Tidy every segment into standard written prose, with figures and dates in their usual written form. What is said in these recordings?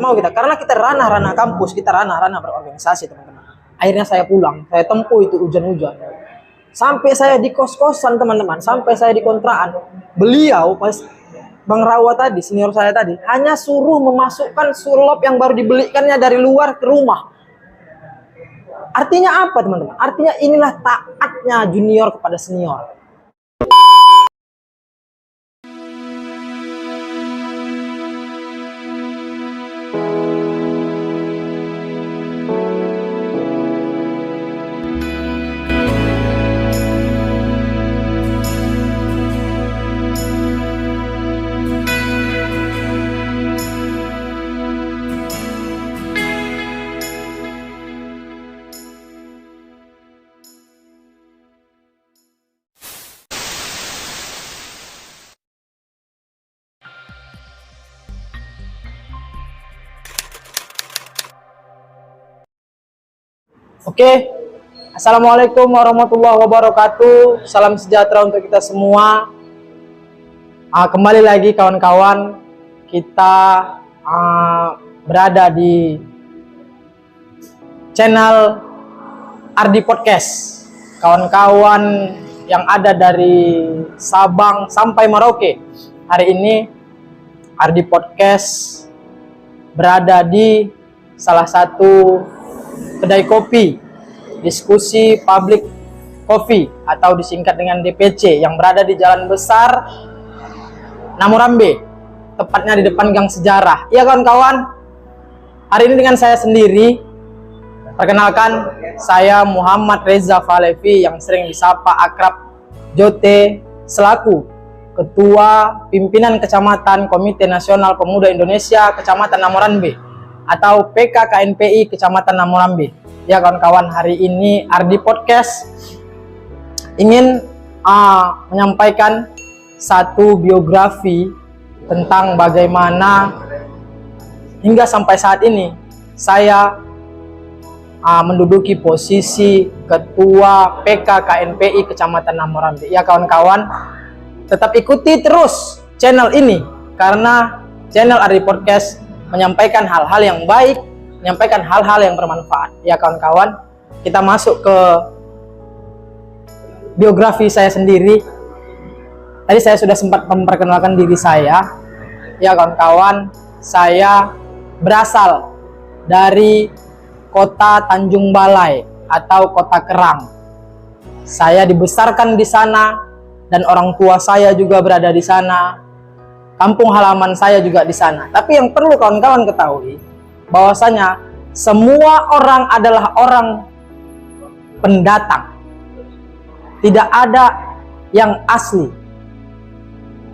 mau kita, karena kita ranah-ranah kampus, kita ranah-ranah berorganisasi teman-teman. Akhirnya saya pulang, saya tempuh itu hujan-hujan. Sampai saya di kos-kosan teman-teman, sampai saya di kontrakan. Beliau pas Bang Rawa tadi, senior saya tadi, hanya suruh memasukkan sulop yang baru dibelikannya dari luar ke rumah. Artinya apa teman-teman? Artinya inilah taatnya junior kepada senior. Oke, Assalamualaikum warahmatullahi wabarakatuh. Salam sejahtera untuk kita semua. Kembali lagi kawan-kawan, kita berada di channel Ardi Podcast. Kawan-kawan yang ada dari Sabang sampai Merauke, hari ini Ardi Podcast berada di salah satu kedai kopi, Diskusi Public Coffee atau disingkat dengan DPC, yang berada di Jalan Besar Namurambe, tepatnya di depan Gang Sejarah. Ya kawan-kawan, hari ini dengan saya sendiri. Perkenalkan, saya Muhammad Reza Falevi yang sering disapa akrab Jote, selaku Ketua Pimpinan Kecamatan Komite Nasional Pemuda Indonesia Kecamatan Namurambe atau PKKNPI Kecamatan Namurambe. Ya kawan-kawan, hari ini Ardi Podcast ingin menyampaikan satu biografi tentang bagaimana hingga sampai saat ini saya menduduki posisi Ketua PKKNPI Kecamatan Namurambe. Ya kawan-kawan, tetap ikuti terus channel ini, karena channel Ardi Podcast menyampaikan hal-hal yang baik, menyampaikan hal-hal yang bermanfaat. Ya kawan-kawan, kita masuk ke biografi saya sendiri. Tadi saya sudah sempat memperkenalkan diri saya. Ya kawan-kawan, saya berasal dari kota Tanjung Balai atau kota Kerang. Saya dibesarkan di sana dan orang tua saya juga berada di sana. Kampung halaman saya juga di sana. Tapi yang perlu kawan-kawan ketahui, bahwasanya semua orang adalah orang pendatang. Tidak ada yang asli.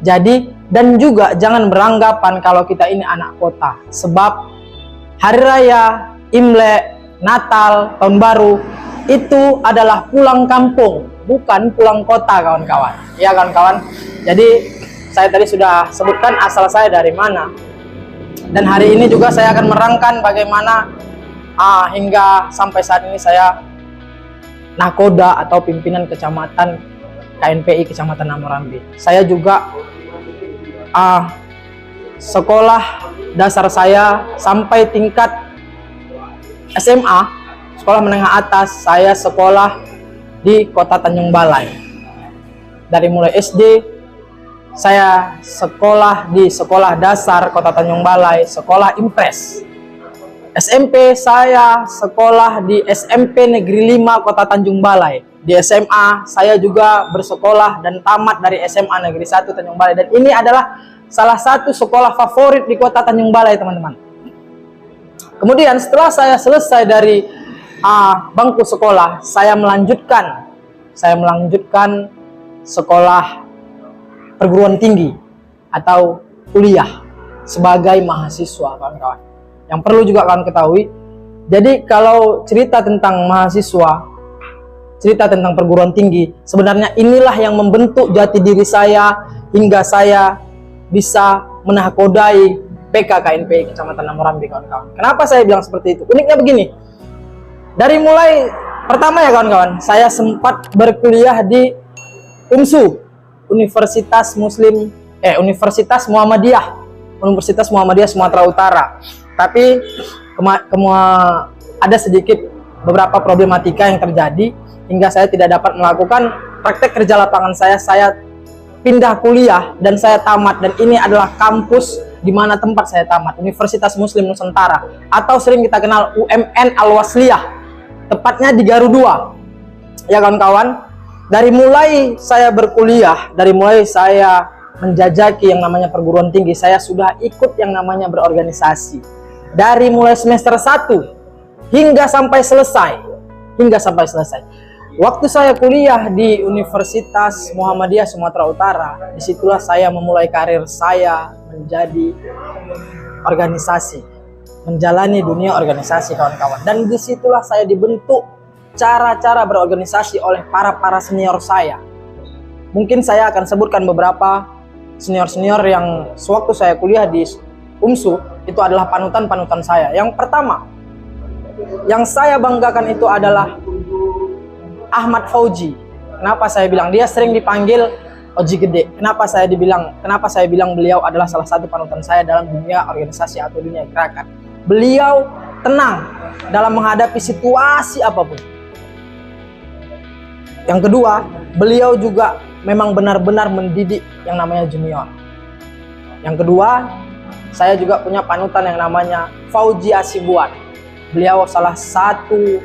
Jadi, dan juga jangan beranggapan kalau kita ini anak kota. Sebab hari raya, Imlek, Natal, Tahun Baru itu adalah pulang kampung, bukan pulang kota kawan-kawan. Ya kawan-kawan. Jadi saya tadi sudah sebutkan asal saya dari mana. Dan hari ini juga saya akan merangkan bagaimana hingga sampai saat ini saya nakoda atau pimpinan kecamatan KNPI Kecamatan Namurambe. Saya juga sekolah dasar saya sampai tingkat SMA, sekolah menengah atas, saya sekolah di kota Tanjung Balai. Dari mulai SD saya sekolah di sekolah dasar kota Tanjung Balai, sekolah Impres. SMP saya sekolah di SMP Negeri 5 kota Tanjung Balai. Di SMA saya juga bersekolah dan tamat dari SMA Negeri 1 Tanjung Balai. Dan ini adalah salah satu sekolah favorit di kota Tanjung Balai teman-teman. Kemudian setelah saya selesai dari bangku sekolah, saya melanjutkan sekolah perguruan tinggi atau kuliah sebagai mahasiswa kawan-kawan. Yang perlu juga kalian ketahui, jadi kalau cerita tentang mahasiswa, cerita tentang perguruan tinggi, sebenarnya inilah yang membentuk jati diri saya hingga saya bisa menakodai PKKNPI Kecamatan Namurambe kawan-kawan. Kenapa saya bilang seperti itu? Uniknya begini, dari mulai pertama ya kawan-kawan, saya sempat berkuliah di UMSU, Universitas Muhammadiyah Sumatera Utara. Tapi ada sedikit beberapa problematika yang terjadi hingga saya tidak dapat melakukan praktek kerja lapangan saya. Saya pindah kuliah dan saya tamat, dan ini adalah kampus di mana tempat saya tamat, Universitas Muslim Nusantara atau sering kita kenal UMN Al-Wasliyah, tepatnya di Garuda. Ya kawan-kawan, dari mulai saya berkuliah, dari mulai saya menjajaki yang namanya perguruan tinggi, saya sudah ikut yang namanya berorganisasi. Dari mulai semester 1 hingga sampai selesai. Waktu saya kuliah di Universitas Muhammadiyah Sumatera Utara, disitulah saya memulai karir saya menjadi organisasi, menjalani dunia organisasi kawan-kawan. Dan disitulah saya dibentuk cara-cara berorganisasi oleh para senior saya. Mungkin saya akan sebutkan beberapa senior-senior yang sewaktu saya kuliah di UMSU itu adalah panutan-panutan saya. Yang pertama, yang saya banggakan itu adalah Ahmad Fauji. Kenapa saya bilang dia sering dipanggil Oji Gede? Kenapa saya bilang beliau adalah salah satu panutan saya dalam dunia organisasi atau dunia gerakan? Beliau tenang dalam menghadapi situasi apapun. Yang kedua, beliau juga memang benar-benar mendidik yang namanya junior. Yang kedua, saya juga punya panutan yang namanya Fauji Asibuan. Beliau salah satu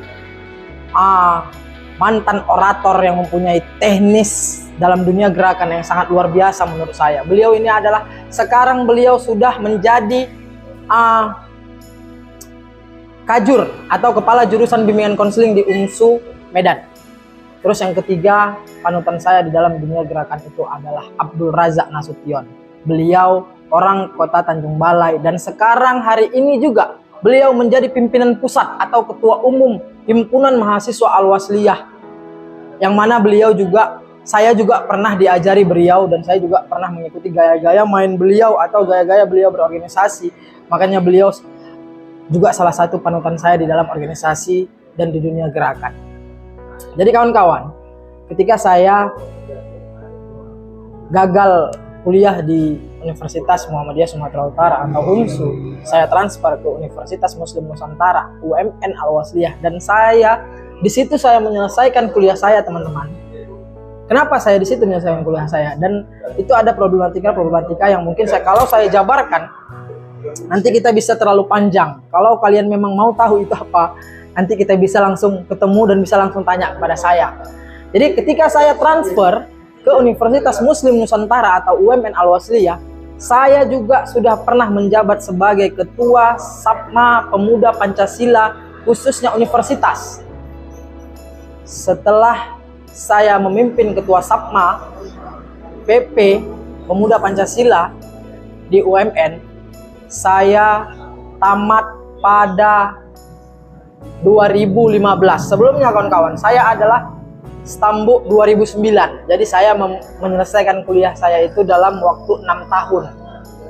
mantan orator yang mempunyai teknis dalam dunia gerakan yang sangat luar biasa menurut saya. Beliau ini adalah, sekarang beliau sudah menjadi kajur atau kepala jurusan bimbingan konseling di UMSU Medan. Terus yang ketiga, panutan saya di dalam dunia gerakan itu adalah Abdul Razak Nasution. Beliau orang kota Tanjung Balai, dan sekarang hari ini juga beliau menjadi pimpinan pusat atau ketua umum Himpunan Mahasiswa Al-Wasliyah, yang mana saya juga pernah diajari beliau, dan saya juga pernah mengikuti gaya-gaya main beliau atau gaya-gaya beliau berorganisasi. Makanya beliau juga salah satu panutan saya di dalam organisasi dan di dunia gerakan. Jadi kawan-kawan, ketika saya gagal kuliah di Universitas Muhammadiyah Sumatera Utara atau UMSU, saya transfer ke Universitas Muslim Nusantara, UMN Al-Wasliyah, dan di situ saya menyelesaikan kuliah saya, teman-teman. Kenapa saya di situ menyelesaikan kuliah saya? Dan itu ada problematika yang mungkin kalau saya jabarkan, nanti kita bisa terlalu panjang. Kalau kalian memang mau tahu itu apa, nanti kita bisa langsung ketemu dan bisa langsung tanya kepada saya. Jadi ketika saya transfer ke Universitas Muslim Nusantara atau UMN Al-Wasliyah, saya juga sudah pernah menjabat sebagai Ketua Sapma Pemuda Pancasila khususnya universitas. Setelah saya memimpin Ketua Sapma PP Pemuda Pancasila di UMN, saya tamat pada 2015. Sebelumnya kawan-kawan, saya adalah Stambuk 2009. Jadi saya menyelesaikan kuliah saya itu dalam waktu 6 tahun.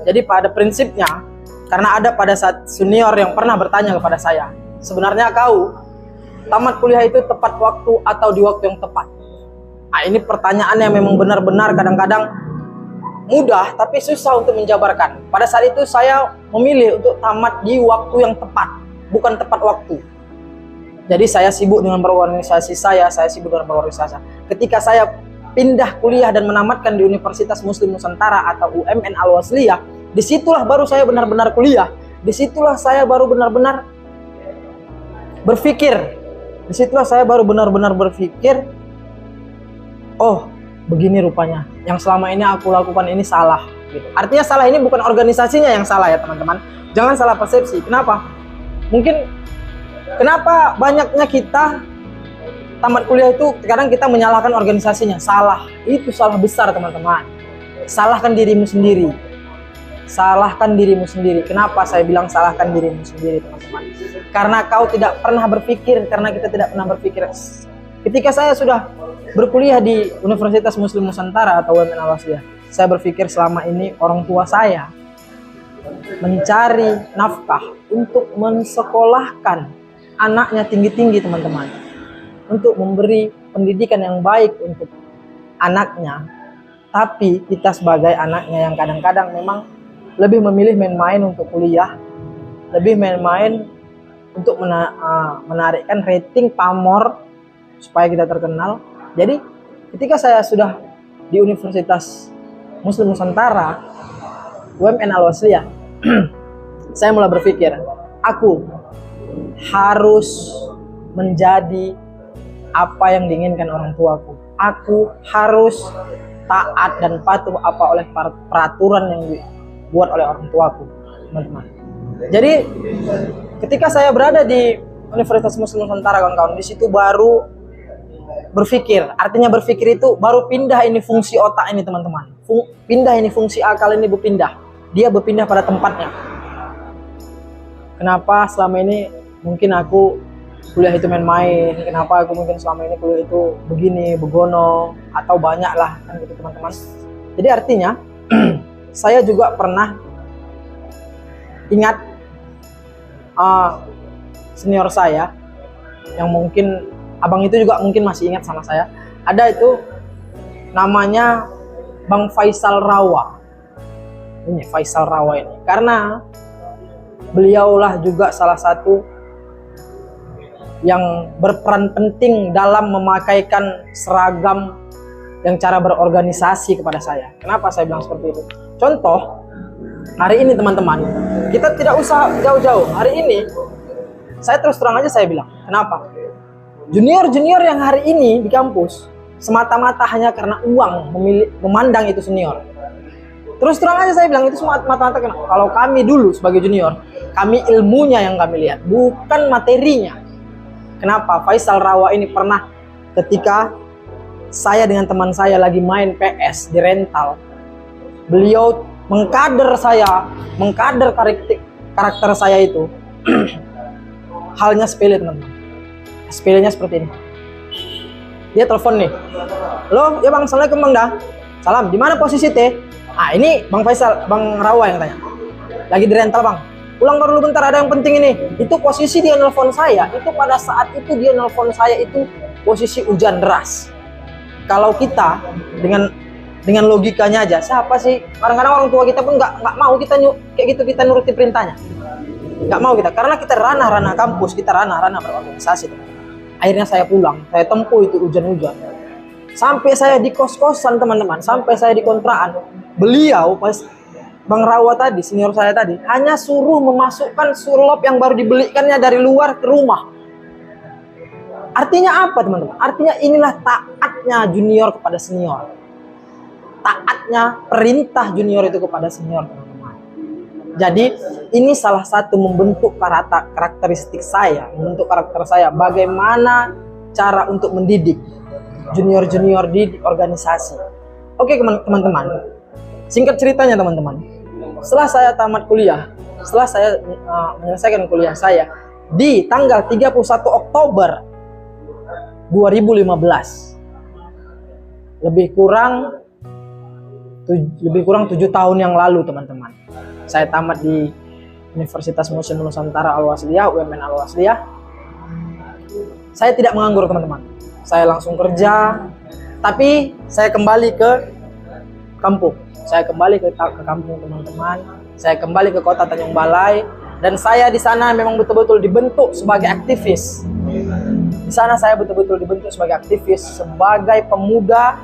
Jadi pada prinsipnya, karena ada pada saat senior yang pernah bertanya kepada saya, sebenarnya kau tamat kuliah itu tepat waktu atau di waktu yang tepat? Nah, ini pertanyaan yang memang benar-benar kadang-kadang mudah tapi susah untuk menjabarkan. Pada saat itu saya memilih untuk tamat di waktu yang tepat, bukan tepat waktu. Jadi saya sibuk dengan berorganisasi saya sibuk dengan berorganisasi. Ketika saya pindah kuliah dan menamatkan di Universitas Muslim Nusantara atau UMN Al-Wasliyah, disitulah baru saya benar-benar kuliah. Disitulah saya baru benar-benar berpikir. Disitulah saya baru benar-benar berpikir, oh begini rupanya, yang selama ini aku lakukan ini salah. Gitu. Artinya salah ini bukan organisasinya yang salah ya teman-teman. Jangan salah persepsi. Kenapa? Mungkin kenapa banyaknya kita tamat kuliah itu kadang kita menyalahkan organisasinya. Salah. Itu salah besar teman-teman. Salahkan dirimu sendiri. Salahkan dirimu sendiri. Kenapa saya bilang salahkan dirimu sendiri teman-teman? Karena kau tidak pernah berpikir, karena kita tidak pernah berpikir. Ketika saya sudah berkuliah di Universitas Muslim Nusantara atau UMN Al-Wasliyah, saya berpikir selama ini orang tua saya mencari nafkah untuk mensekolahkan anaknya tinggi-tinggi teman-teman, untuk memberi pendidikan yang baik untuk anaknya. Tapi kita sebagai anaknya yang kadang-kadang memang lebih memilih main-main untuk kuliah, lebih main-main untuk menarikkan rating pamor supaya kita terkenal. Jadi ketika saya sudah di Universitas Muslim Nusantara UMN Al-Wasliyah, saya mulai berpikir, aku harus menjadi apa yang diinginkan orang tuaku. Aku harus taat dan patuh apa oleh peraturan yang dibuat oleh orang tuaku, teman-teman. Jadi ketika saya berada di Universitas Muslim Nusantara, kawan-kawan, di situ baru berpikir. Artinya berpikir itu baru pindah ini fungsi otak ini, teman-teman. Pindah ini fungsi akal ini berpindah. Dia berpindah pada tempatnya. Kenapa selama ini mungkin aku kuliah itu main-main, kenapa aku mungkin selama ini kuliah itu begini, begono, atau banyak lah, kan gitu, teman-teman. Jadi artinya saya juga pernah ingat senior saya yang mungkin abang itu juga mungkin masih ingat sama saya. Ada itu namanya Bang Faisal Rawa. Ini Faisal Rawa ini, karena beliaulah juga salah satu yang berperan penting dalam memakaikan seragam yang cara berorganisasi kepada saya. Kenapa saya bilang seperti itu? Contoh, hari ini teman-teman, kita tidak usah jauh-jauh. Hari ini, saya terus terang aja saya bilang, kenapa? Junior-junior yang hari ini di kampus, semata-mata hanya karena uang memandang itu senior. Terus terang aja saya bilang, itu semata-mata karena kalau kami dulu sebagai junior, kami ilmunya yang kami lihat, bukan materinya. Kenapa? Faisal Rawa ini pernah ketika saya dengan teman saya lagi main PS di rental, beliau mengkader saya, mengkader karakter saya itu. Halnya sepele, teman-teman. Sepelenya seperti ini. Dia telepon nih. Halo, ya Bang, Assalamualaikum Bang dah. Salam, di mana posisi teh? Ah, ini Bang Faisal, Bang Rawa yang tanya. Lagi di rental Bang. Pulang dulu bentar, ada yang penting ini. Itu posisi dia nelpon saya. Itu pada saat itu dia nelpon saya itu posisi hujan deras. Kalau kita dengan logikanya aja, siapa sih? Kadang-kadang orang tua kita pun nggak mau kita kayak gitu, kita nuruti perintahnya. Nggak mau kita, karena kita ranah-ranah kampus, kita ranah-ranah berorganisasi. Akhirnya saya pulang, saya tempuh itu hujan-hujan. Sampai saya di kos-kosan, teman-teman, sampai saya di kontrakan. Beliau pas Bang Rawa tadi, senior saya tadi, hanya suruh memasukkan surlop yang baru dibelikannya dari luar ke rumah. Artinya apa, teman-teman? Artinya inilah taatnya junior kepada senior. Taatnya perintah junior itu kepada senior, teman-teman. Jadi ini salah satu membentuk karakteristik saya, membentuk karakter saya. Bagaimana cara untuk mendidik junior-junior di organisasi. Oke, teman-teman. Singkat ceritanya, teman-teman. Setelah saya tamat kuliah, setelah saya menyelesaikan kuliah saya di tanggal 31 Oktober 2015. Lebih kurang 7 tahun yang lalu, teman-teman. Saya tamat di Universitas Muslim Nusantara Al-Wasliyah, UMN Al-Wasliyah. Saya tidak menganggur, teman-teman. Saya langsung kerja, tapi saya kembali ke kampung. Saya kembali ke kampung, teman-teman. Saya kembali ke kota Tanjung Balai, dan saya di sana memang betul-betul dibentuk sebagai aktivis. Di sana saya betul-betul dibentuk sebagai aktivis, sebagai pemuda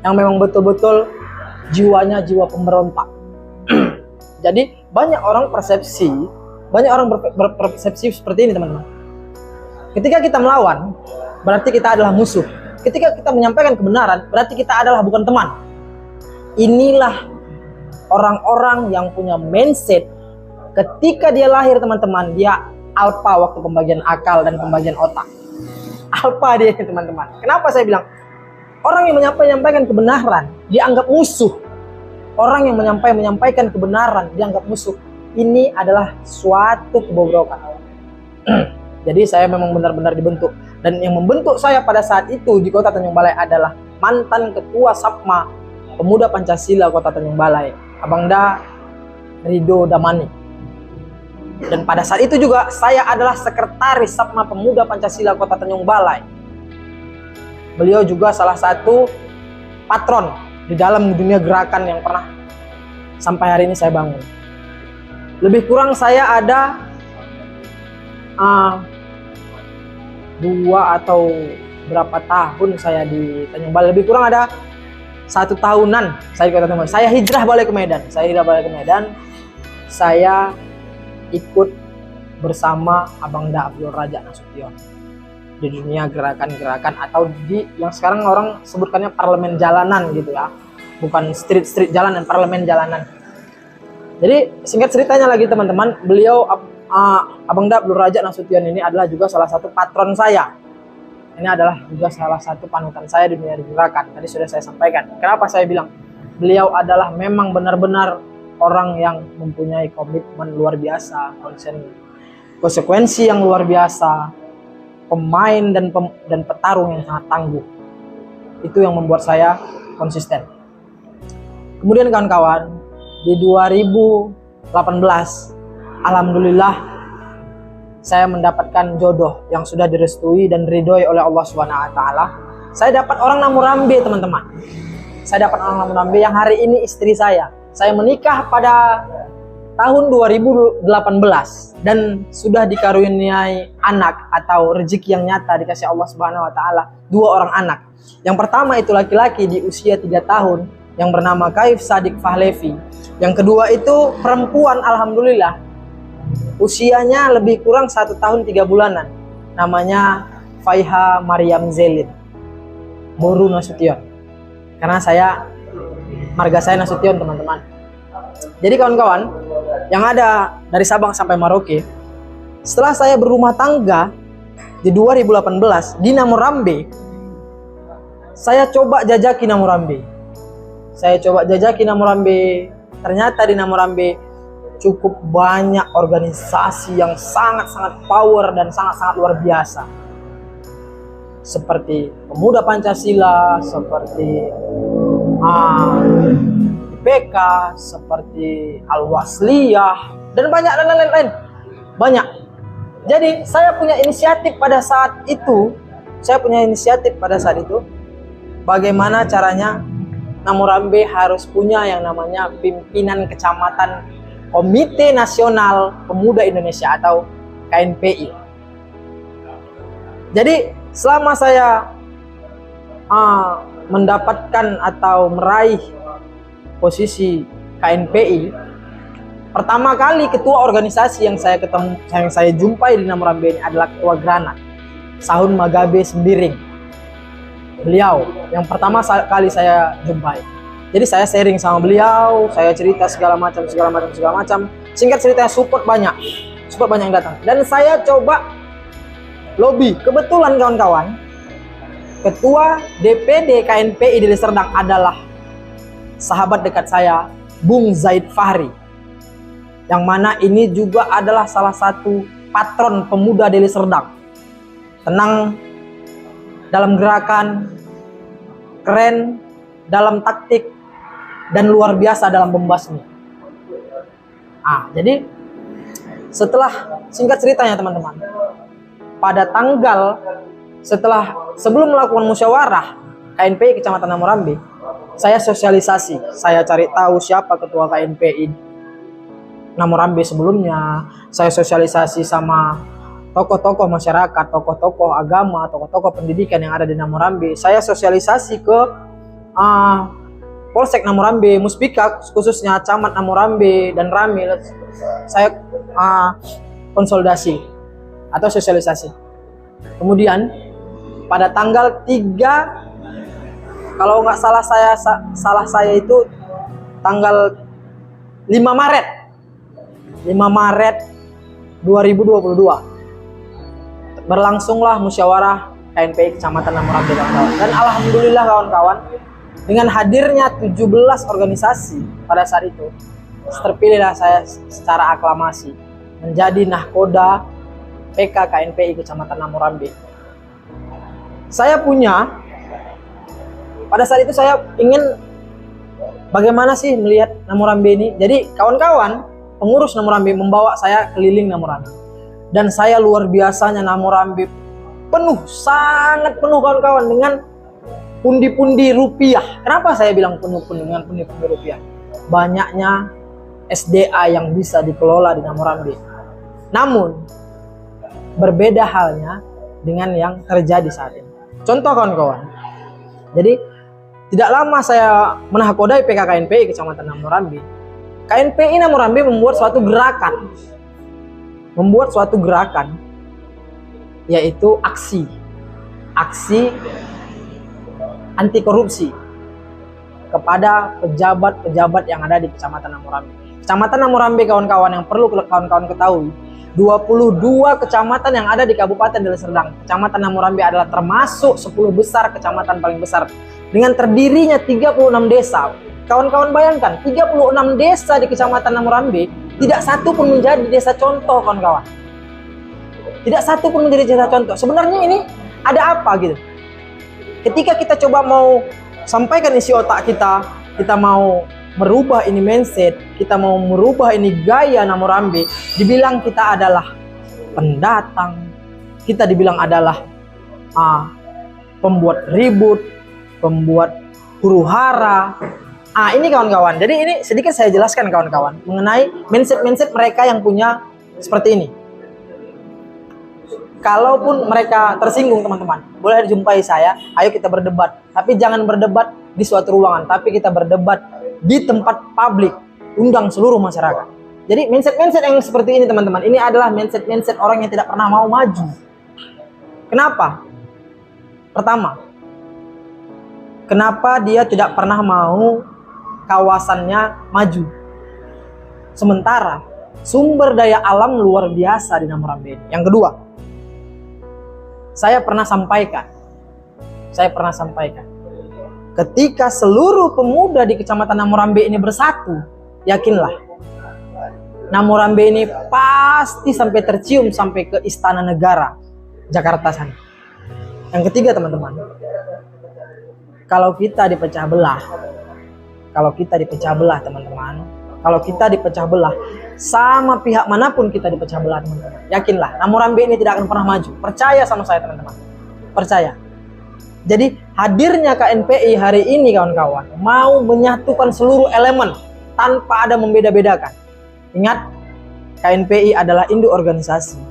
yang memang betul-betul jiwanya jiwa pemberontak. Jadi banyak orang berpersepsi seperti ini, teman-teman. Ketika kita melawan, berarti kita adalah musuh. Ketika kita menyampaikan kebenaran, berarti kita adalah bukan teman. Inilah orang-orang yang punya mindset ketika dia lahir, teman-teman, dia alpha waktu pembagian akal dan pembagian otak. Alpha dia, teman-teman. Kenapa saya bilang orang yang menyampaikan kebenaran dianggap musuh? Orang yang menyampaikan kebenaran dianggap musuh. Ini adalah suatu kebobrokan. Jadi saya memang benar-benar dibentuk, dan yang membentuk saya pada saat itu di kota Tanjung Balai adalah mantan ketua Sapma Pemuda Pancasila Kota Tanjung Balai, Abang Da Rido Damani. Dan pada saat itu juga saya adalah sekretaris Sapma Pemuda Pancasila Kota Tanjung Balai. Beliau juga salah satu patron di dalam dunia gerakan yang pernah sampai hari ini saya bangun. Lebih kurang saya ada 2 atau berapa tahun saya di Tanjung Balai, lebih kurang ada 1 tahunan saya di Kota Tanjung Balai. Saya hijrah balik ke Medan. Saya ikut bersama Abang Da Abdul Raja Nasution di dunia gerakan-gerakan, atau di yang sekarang orang sebutkannya parlemen jalanan gitu ya, bukan street jalanan, parlemen jalanan. Jadi singkat ceritanya lagi teman-teman, beliau Abang Da Abdul Raja Nasution ini adalah juga salah satu patron saya. Ini adalah juga salah satu panutan saya di dunia gerakan. Tadi sudah saya sampaikan. Kenapa saya bilang beliau adalah memang benar-benar orang yang mempunyai komitmen luar biasa, konsekuensi yang luar biasa, pemain dan petarung yang sangat tangguh. Itu yang membuat saya konsisten. Kemudian kawan-kawan, di 2018 alhamdulillah saya mendapatkan jodoh yang sudah direstui dan ridhoi oleh Allah Subhanahu wa taala. Saya dapat orang Namurambe, teman-teman. Saya dapat orang Namurambe yang hari ini istri saya. Saya menikah pada tahun 2018 dan sudah dikaruniai anak atau rezeki yang nyata dikasih Allah Subhanahu wa taala, 2 orang anak. Yang pertama itu laki-laki di usia 3 tahun yang bernama Kaif Sadik Fahlevi. Yang kedua itu perempuan, alhamdulillah. Usianya lebih kurang 1 tahun 3 bulanan. Namanya Faiha Maryam Zelin Muru Nasution. Karena marga saya Nasution, teman-teman. Jadi kawan-kawan yang ada dari Sabang sampai Merauke, setelah saya berumah tangga di 2018 di Namurambe, saya coba jajaki Namurambe. Ternyata di Namurambe cukup banyak organisasi yang sangat-sangat power dan sangat-sangat luar biasa. Seperti Pemuda Pancasila, seperti IPK, seperti Al-Wasliyah, dan banyak dan lain-lain. Banyak. Jadi saya punya inisiatif pada saat itu. Bagaimana caranya Namurambe harus punya yang namanya pimpinan kecamatan Komite Nasional Pemuda Indonesia atau KNPI. Jadi selama saya mendapatkan atau meraih posisi KNPI, pertama kali ketua organisasi yang saya jumpai di Namurambe ini adalah Ketua Granat, Sahun Magabe Sembiring. Beliau yang pertama kali saya jumpai. Jadi saya sharing sama beliau, saya cerita segala macam. Singkat ceritanya support banyak yang datang. Dan saya coba lobby. Kebetulan kawan-kawan, ketua DPD KNPI Deli Serdang adalah sahabat dekat saya, Bung Zaid Fahri. Yang mana ini juga adalah salah satu patron pemuda Deli Serdang. Tenang dalam gerakan, keren dalam taktik, dan luar biasa dalam membasmi. Jadi setelah singkat ceritanya teman-teman, pada sebelum melakukan musyawarah KNPI Kecamatan Namurambe, saya sosialisasi, saya cari tahu siapa ketua KNPI Namurambe sebelumnya, saya sosialisasi sama tokoh-tokoh masyarakat, tokoh-tokoh agama, tokoh-tokoh pendidikan yang ada di Namurambe. Saya sosialisasi ke Polsek Namurambe, Muspika khususnya Camat Namurambe dan Ramil. Saya konsolidasi atau sosialisasi. Kemudian pada tanggal 3, kalau nggak salah saya itu tanggal 5 Maret 2022 berlangsunglah musyawarah KNPI Kecamatan Namurambe, kawan-kawan. Dan alhamdulillah kawan-kawan, dengan hadirnya 17 organisasi pada saat itu, terpilihlah saya secara aklamasi menjadi Nahkoda PK KNPI Kecamatan Namurambe. Pada saat itu saya ingin bagaimana sih melihat Namurambe ini. Jadi kawan-kawan pengurus Namurambe membawa saya keliling Namurambe. Dan saya luar biasanya Namurambe penuh, sangat penuh kawan-kawan dengan pundi-pundi rupiah. Kenapa saya bilang penuh dengan pundi-pundi rupiah? Banyaknya SDA yang bisa dikelola di Namurambe. Namun berbeda halnya dengan yang terjadi saat ini. Contoh kawan-kawan, jadi tidak lama saya menakodai PKKNPI Kecamatan Namorambi. KNPI Namorambi membuat suatu gerakan, yaitu aksi anti korupsi kepada pejabat-pejabat yang ada di Kecamatan Namorambi. Kecamatan Namorambi kawan-kawan, yang perlu kawan-kawan ketahui, 22 kecamatan yang ada di Kabupaten Deli Serdang. Kecamatan Namorambi adalah termasuk 10 besar kecamatan paling besar dengan terdirinya 36 desa. Kawan-kawan bayangkan, 36 desa di Kecamatan Namorambi, tidak satu pun menjadi desa contoh kawan-kawan. Tidak satu pun menjadi desa contoh. Sebenarnya ini ada apa gitu? Ketika kita coba mau sampaikan isi otak kita mau merubah ini mindset, kita mau merubah ini gaya Namorambi, dibilang kita adalah pendatang, kita dibilang adalah pembuat ribut, pembuat huru-hara. Ini kawan-kawan, jadi ini sedikit saya jelaskan kawan-kawan mengenai mindset mereka yang punya seperti ini. Kalaupun mereka tersinggung teman-teman, boleh jumpai saya, ayo kita berdebat. Tapi jangan berdebat di suatu ruangan, tapi kita berdebat di tempat publik, undang seluruh masyarakat. Jadi mindset yang seperti ini teman-teman, ini adalah mindset orang yang tidak pernah mau maju. Kenapa? Pertama, kenapa dia tidak pernah mau kawasannya maju? Sementara sumber daya alam luar biasa di Namorambi. Yang kedua, saya pernah sampaikan, ketika seluruh pemuda di Kecamatan Namorambi ini bersatu, yakinlah, Namorambi ini pasti sampai tercium sampai ke Istana Negara Jakarta sana. Yang ketiga teman-teman, kalau kita dipecah belah teman-teman, kalau kita dipecah belah sama pihak manapun kita dipecah belah teman-teman, yakinlah Namorambi ini tidak akan pernah maju. Percaya sama saya teman-teman, percaya. Jadi hadirnya KNPI hari ini kawan-kawan mau menyatukan seluruh elemen tanpa ada membeda-bedakan. Ingat, KNPI adalah induk organisasi.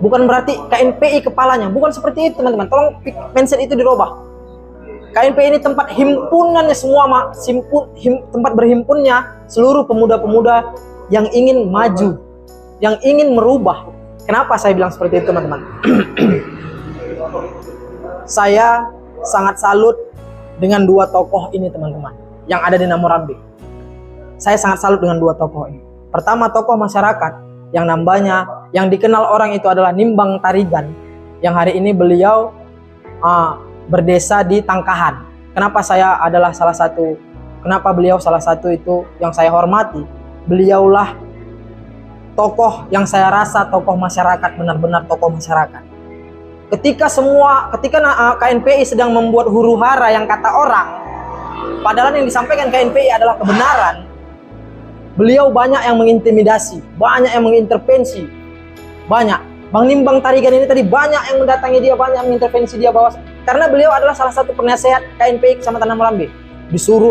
Bukan berarti KNPI kepalanya, bukan seperti itu teman-teman. Tolong mindset itu dirubah. KNPI ini tempat himpunannya semua, tempat berhimpunnya seluruh pemuda-pemuda yang ingin maju, yang ingin merubah. Kenapa saya bilang seperti itu teman-teman? Saya sangat salut dengan dua tokoh ini teman-teman yang ada di Namorambi. Saya sangat salut dengan dua tokoh ini. Pertama, tokoh masyarakat yang namanya, yang dikenal orang itu adalah Nimbang Tarigan, yang hari ini beliau berdesa di Tangkahan. Kenapa beliau salah satu itu yang saya hormati? Beliaulah tokoh yang saya rasa tokoh masyarakat, benar-benar tokoh masyarakat. Ketika KNPI sedang membuat huru-hara yang kata orang, padahal yang disampaikan KNPI adalah kebenaran, beliau banyak yang mengintimidasi, banyak yang mengintervensi, banyak. Bang Nimbang Tarigan ini tadi banyak yang mendatangi dia, banyak mengintervensi dia, karena beliau adalah salah satu penasehat KNPI Kecamatan Namorambi.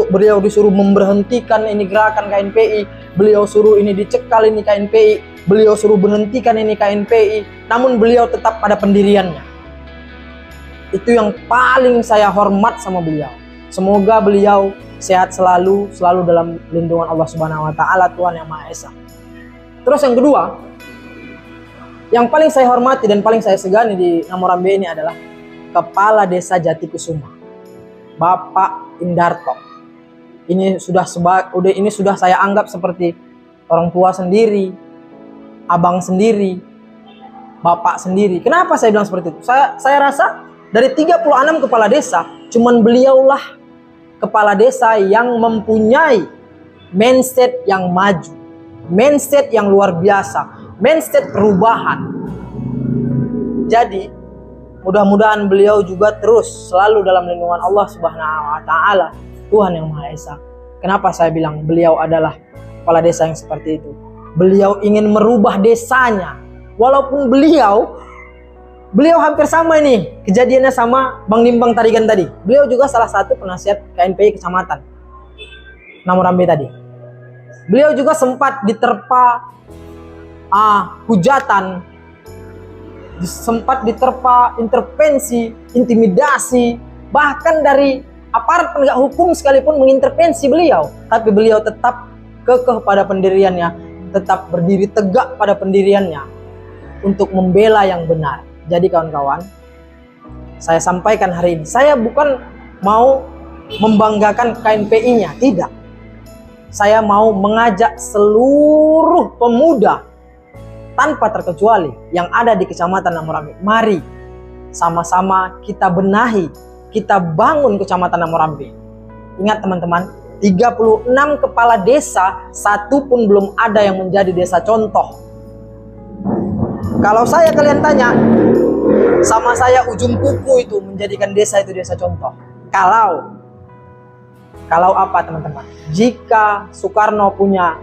Beliau disuruh memberhentikan ini gerakan KNPI, beliau suruh ini dicekal ini KNPI, beliau suruh berhentikan ini KNPI, namun beliau tetap pada pendiriannya. Itu yang paling saya hormat sama beliau. Semoga beliau sehat selalu dalam lindungan Allah Subhanahu wa taala, Tuhan yang Maha Esa. Terus yang kedua, yang paling saya hormati dan paling saya segani di Namorambi ini adalah Kepala Desa Jatikusuma, Bapak Indarto. Ini sudah saya anggap seperti orang tua sendiri, abang sendiri, bapak sendiri. Kenapa saya bilang seperti itu? Saya rasa dari 36 kepala desa, cuman beliaulah kepala desa yang mempunyai mindset yang maju, mindset yang luar biasa, mindset perubahan. Jadi mudah-mudahan beliau juga terus selalu dalam lindungan Allah Subhanahu wa taala, Tuhan yang Maha Esa. Kenapa saya bilang beliau adalah kepala desa yang seperti itu? Beliau ingin merubah desanya. Walaupun beliau hampir sama ini kejadiannya sama Bang Nimbang Tarigan tadi. Beliau juga salah satu penasihat KNPI Kecamatan Namorambi tadi. Beliau juga sempat diterpa hujatan sempat diterpa intervensi, intimidasi, bahkan dari aparat penegak hukum sekalipun mengintervensi beliau, tapi beliau tetap kekeh pada pendiriannya, tetap berdiri tegak pada pendiriannya untuk membela yang benar. Jadi kawan-kawan, saya sampaikan hari ini, saya bukan mau membanggakan KNPI-nya, tidak. Saya mau mengajak seluruh pemuda tanpa terkecuali yang ada di Kecamatan Namorambe. Mari sama-sama kita benahi, kita bangun Kecamatan Namorambe. Ingat teman-teman, 36 kepala desa, satu pun belum ada yang menjadi desa contoh. Kalau kalian tanya, sama saya ujung kuku itu menjadikan desa itu desa contoh. Kalau apa teman-teman? Jika Soekarno punya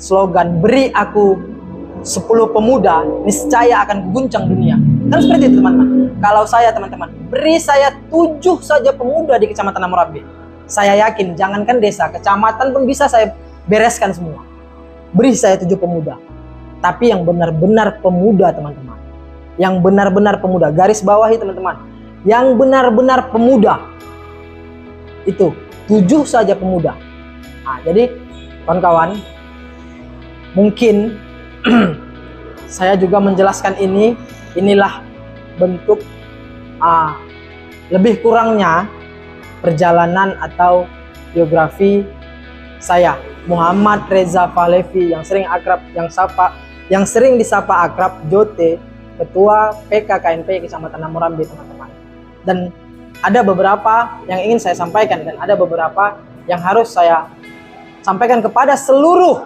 slogan, beri aku 10 pemuda, niscaya akan guncang dunia. Kan seperti itu teman-teman. Kalau saya teman-teman, beri saya 7 saja pemuda di Kecamatan Namorambe. Saya yakin, jangankan desa, kecamatan pun bisa saya bereskan semua. Beri saya 7 pemuda. Tapi yang benar-benar pemuda teman-teman. Yang benar-benar pemuda, garis bawahi teman-teman. Yang benar-benar pemuda. Itu, 7 saja pemuda. Nah, jadi kawan-kawan, mungkin saya juga menjelaskan inilah bentuk lebih kurangnya perjalanan atau biografi saya, Muhammad Reza Fahlevi, yang sering disapa akrab Jote, Ketua PKKNP Kecamatan Namorambe teman-teman. Dan ada beberapa yang ingin saya sampaikan dan ada beberapa yang harus saya sampaikan kepada seluruh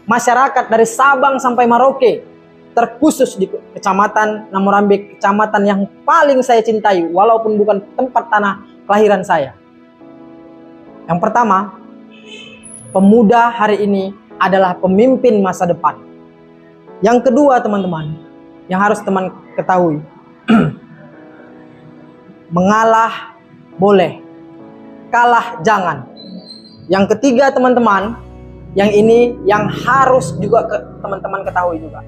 masyarakat dari Sabang sampai Merauke, terkhusus di Kecamatan Namorambe, kecamatan yang paling saya cintai walaupun bukan tempat tanah kelahiran saya. Yang pertama, pemuda hari ini adalah pemimpin masa depan. Yang kedua teman-teman, yang harus teman ketahui, mengalah boleh, kalah jangan. Yang ketiga teman-teman, yang ini yang harus juga teman-teman ketahui juga.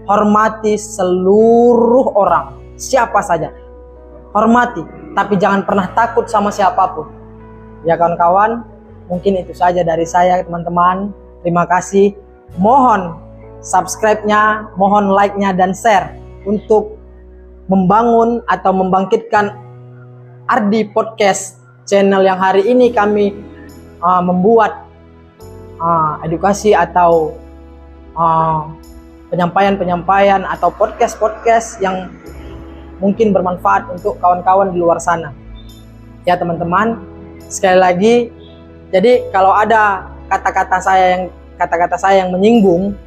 Hormati seluruh orang, siapa saja. Hormati, tapi jangan pernah takut sama siapapun. Ya kawan-kawan, mungkin itu saja dari saya teman-teman. Terima kasih. Mohon subscribe-nya, mohon like-nya dan share untuk membangun atau membangkitkan Ardi Podcast, channel yang hari ini kami membuat edukasi atau penyampaian atau podcast yang mungkin bermanfaat untuk kawan-kawan di luar sana. Ya teman-teman, sekali lagi, jadi kalau ada kata-kata saya yang menyinggung,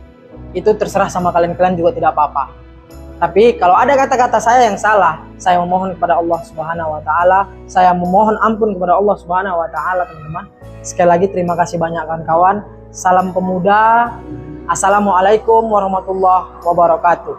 itu terserah sama kalian juga tidak apa-apa. Tapi kalau ada kata-kata saya yang salah, saya memohon kepada Allah Subhanahu wa taala, saya memohon ampun kepada Allah Subhanahu wa taala teman-teman. Sekali lagi terima kasih banyak kawan-kawan. Salam pemuda. Assalamualaikum warahmatullahi wabarakatuh.